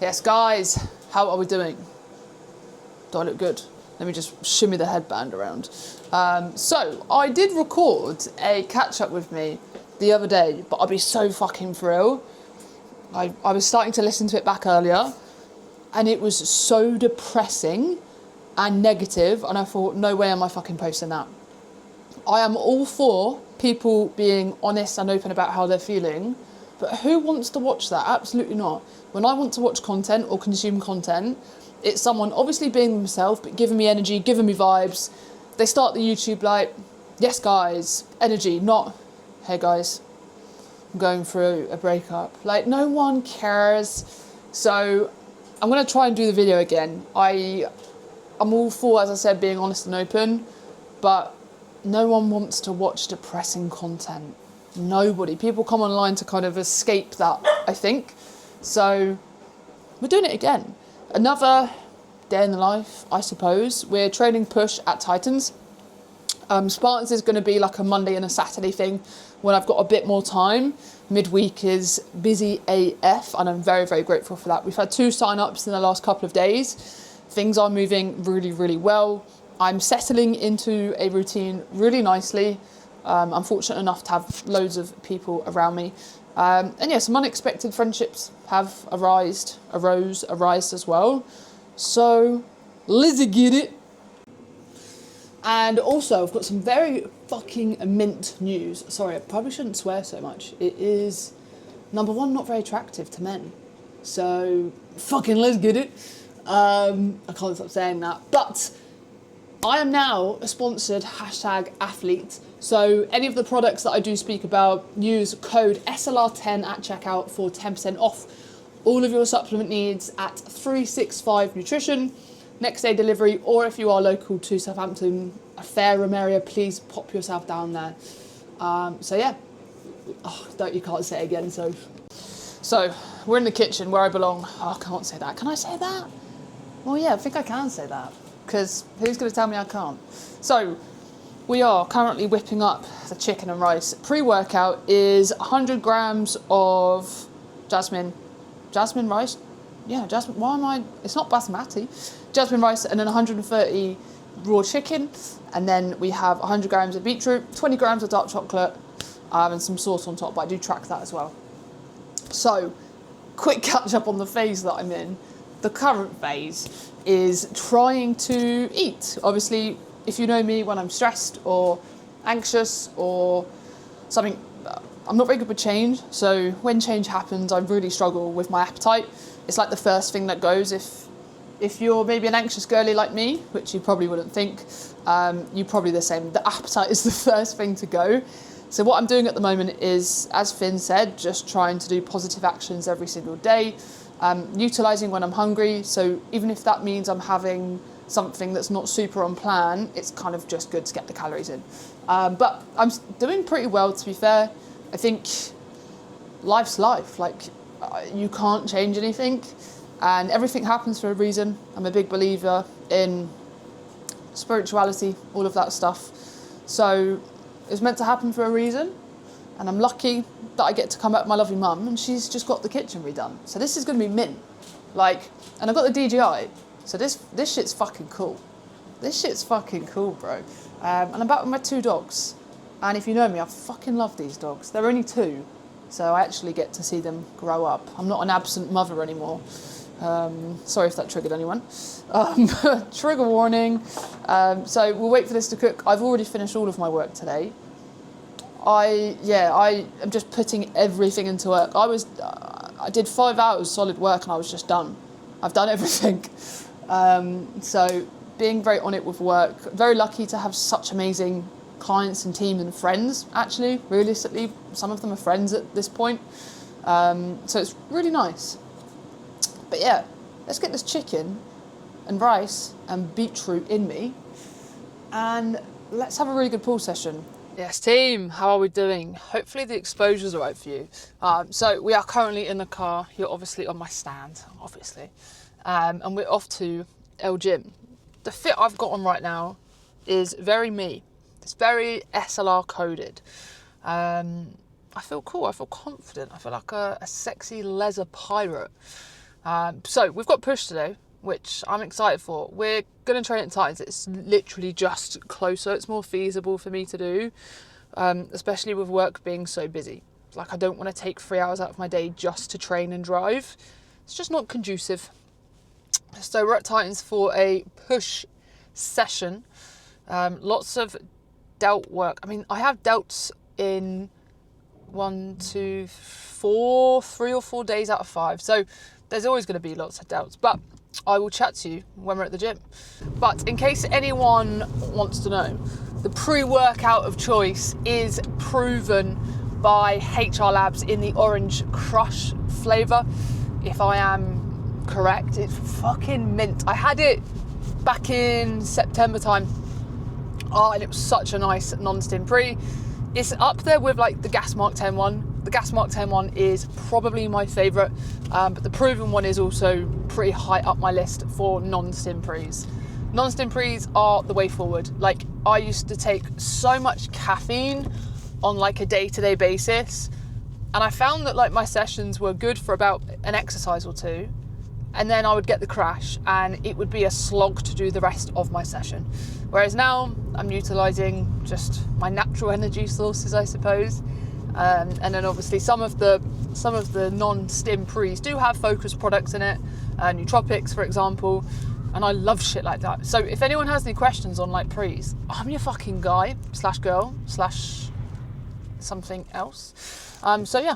Yes, guys, how are we doing? Do I look good? Let me just shimmy the headband around. So, I did record a catch-up with me the other day, but I'd be so fucking thrilled. I was starting to listen to it back earlier, and it was so depressing and negative, and I thought, no way am I fucking posting that. I am all for people being honest and open about how they're feeling, but who wants to watch that? Absolutely not. When I want to watch content or consume content, it's someone obviously being themselves, but giving me energy, giving me vibes. They start the YouTube like, yes guys, energy, not, hey guys, I'm going through a breakup. Like, no one cares. So I'm going to try and do the video again. I'm all for, as I said, being honest and open, but no one wants to watch depressing content. Nobody. People come online to kind of escape that, I think. So we're doing it again. Another day in the life, I suppose. We're training push at Titans. Spartans is going to be like a Monday and a Saturday thing when I've got a bit more time. Midweek is busy AF, and I'm very, very grateful for that. We've had 2 sign-ups in the last couple of days. Things are moving really, really well. I'm settling into a routine really nicely. I'm fortunate enough to have loads of people around me. And yeah, some unexpected friendships have arisen as well. So, let's get it. And also, I've got some very fucking mint news. Sorry, I probably shouldn't swear so much. It is, number one, not very attractive to men. So, fucking let's get it. I can't stop saying that. But I am now a sponsored #athlete. So any of the products that I do speak about, use code SLR10 at checkout for 10% off all of your supplement needs at 365 Nutrition, next day delivery, or if you are local to Southampton, a Fareham area, please pop yourself down there. So yeah, you can't say it again. So we're in the kitchen where I belong. Oh, I can't say that. Can I say that? Well, yeah, I think I can say that, because who's going to tell me I can't? So we are currently whipping up the chicken and rice. Pre-workout is 100 grams of jasmine rice. Yeah, jasmine. Why am I? It's not basmati. Jasmine rice, and then 130 raw chicken, and then we have 100 grams of beetroot, 20 grams of dark chocolate, and some sauce on top. But I do track that as well. So, quick catch up on the phase that I'm in. The current phase is trying to eat. Obviously, if you know me, when I'm stressed or anxious or something, I'm not very good with change. So when change happens, I really struggle with my appetite. It's like the first thing that goes. If you're maybe an anxious girly like me, which you probably wouldn't think, you're probably the same. The appetite is the first thing to go. So what I'm doing at the moment is, as Finn said, just trying to do positive actions every single day, utilising when I'm hungry. So even if that means I'm having something that's not super on plan, it's kind of just good to get the calories in. But I'm doing pretty well, to be fair. I think life's life. Like, you can't change anything, and everything happens for a reason. I'm a big believer in spirituality, all of that stuff. So it's meant to happen for a reason, and I'm lucky that I get to come back with my lovely mum, and she's just got the kitchen redone. So this is going to be mint. Like, and I've got the DJI. So this shit's fucking cool. This shit's fucking cool, bro. And I'm back with my 2 dogs. And if you know me, I fucking love these dogs. They're only 2, so I actually get to see them grow up. I'm not an absent mother anymore. Sorry if that triggered anyone. Trigger warning. So we'll wait for this to cook. I've already finished all of my work today. I am just putting everything into work. I did 5 hours solid work and I was just done. I've done everything. So being very on it with work, very lucky to have such amazing clients and team and friends, actually, realistically, some of them are friends at this point. So it's really nice. But yeah, let's get this chicken and rice and beetroot in me, and let's have a really good pool session. Yes, team, how are we doing? Hopefully the exposure's all right for you. So we are currently in the car. You're obviously on my stand, obviously. And we're off to El Gym. The fit I've got on right now is very me. It's very SLR coded. I feel cool, I feel confident. I feel like a sexy leather pirate. So we've got push today, which I'm excited for. We're going to train at Titans. It's literally just closer. It's more feasible for me to do, especially with work being so busy. Like, I don't want to take 3 hours out of my day just to train and drive. It's just not conducive. So we're at Titans for a push session. Lots of delt work. I mean, I have delts in 3 or 4 days out of 5. So there's always going to be lots of delts. But I will chat to you when we're at the gym. But in case anyone wants to know, the pre-workout of choice is Proven by HR Labs in the Orange Crush flavour. If I am correct, it's fucking mint. I had it back in September time. Oh, and it was such a nice non-stim pre. It's up there with like the Gas Mark 10 one. The Gas Mark 10 one is probably my favourite, but the Proven one is also pretty high up my list for non-stim pre's. Non-stim pre's are the way forward. Like, I used to take so much caffeine on like a day-to-day basis, and I found that like my sessions were good for about an exercise or two, and then I would get the crash and it would be a slog to do the rest of my session. Whereas now I'm utilising just my natural energy sources, I suppose. And then obviously some of the non-stim pre's do have focused products in it, nootropics for example, and I love shit like that. So if anyone has any questions on like pre's, I'm your fucking guy / girl / something else. So yeah.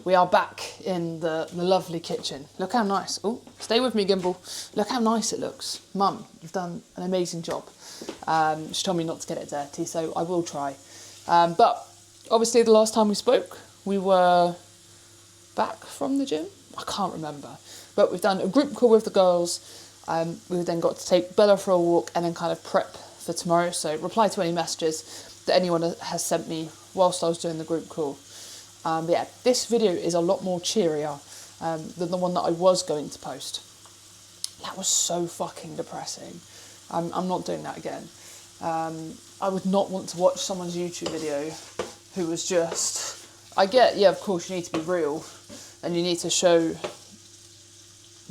We are back in the lovely kitchen. Look how nice. Oh, stay with me, Gimbal. Look how nice it looks. Mum, you've done an amazing job. She told me not to get it dirty, so I will try. But obviously the last time we spoke, we were back from the gym. I can't remember. But we've done a group call with the girls. We then got to take Bella for a walk and then kind of prep for tomorrow. So reply to any messages that anyone has sent me whilst I was doing the group call. But yeah, this video is a lot more cheerier than the one that I was going to post. That was so fucking depressing. I'm not doing that again. I would not want to watch someone's YouTube video who was just... I get, yeah, of course you need to be real and you need to show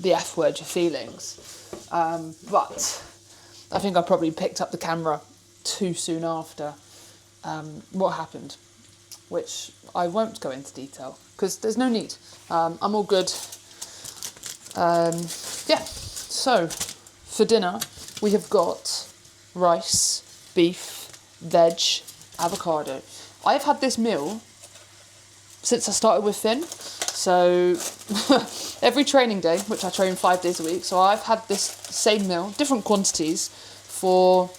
the F word, your feelings. But I think I probably picked up the camera too soon after what happened, which I won't go into detail because there's no need. I'm all good. Yeah, so for dinner we have got rice, beef, veg, avocado. I've had this meal since I started with Finn. So every training day, which I train 5 days a week, so I've had this same meal, different quantities, for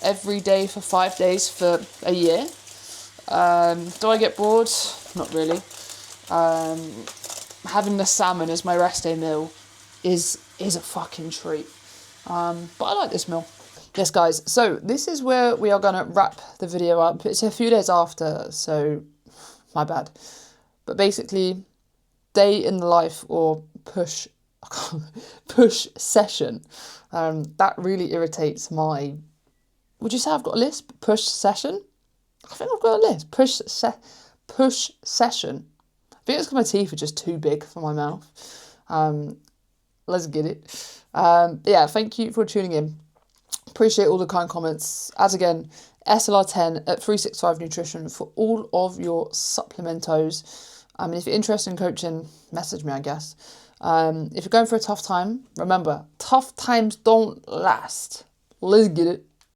every day for 5 days for a year. Do I get bored? Not really. Having the salmon as my rest day meal is a fucking treat. But I like this meal. Yes, guys, so this is where we are going to wrap the video up. It's a few days after, so my bad. But basically, day in the life or push session. That really irritates my... Would you say I've got a lisp? Push session? I think I've got a lisp. Push session. I think it's because my teeth are just too big for my mouth. Let's get it. Yeah, thank you for tuning in. Appreciate all the kind comments. As again, SLR10 at 365 Nutrition for all of your supplementos. If you're interested in coaching, message me, I guess. If you're going for a tough time, remember, tough times don't last. Let's get it.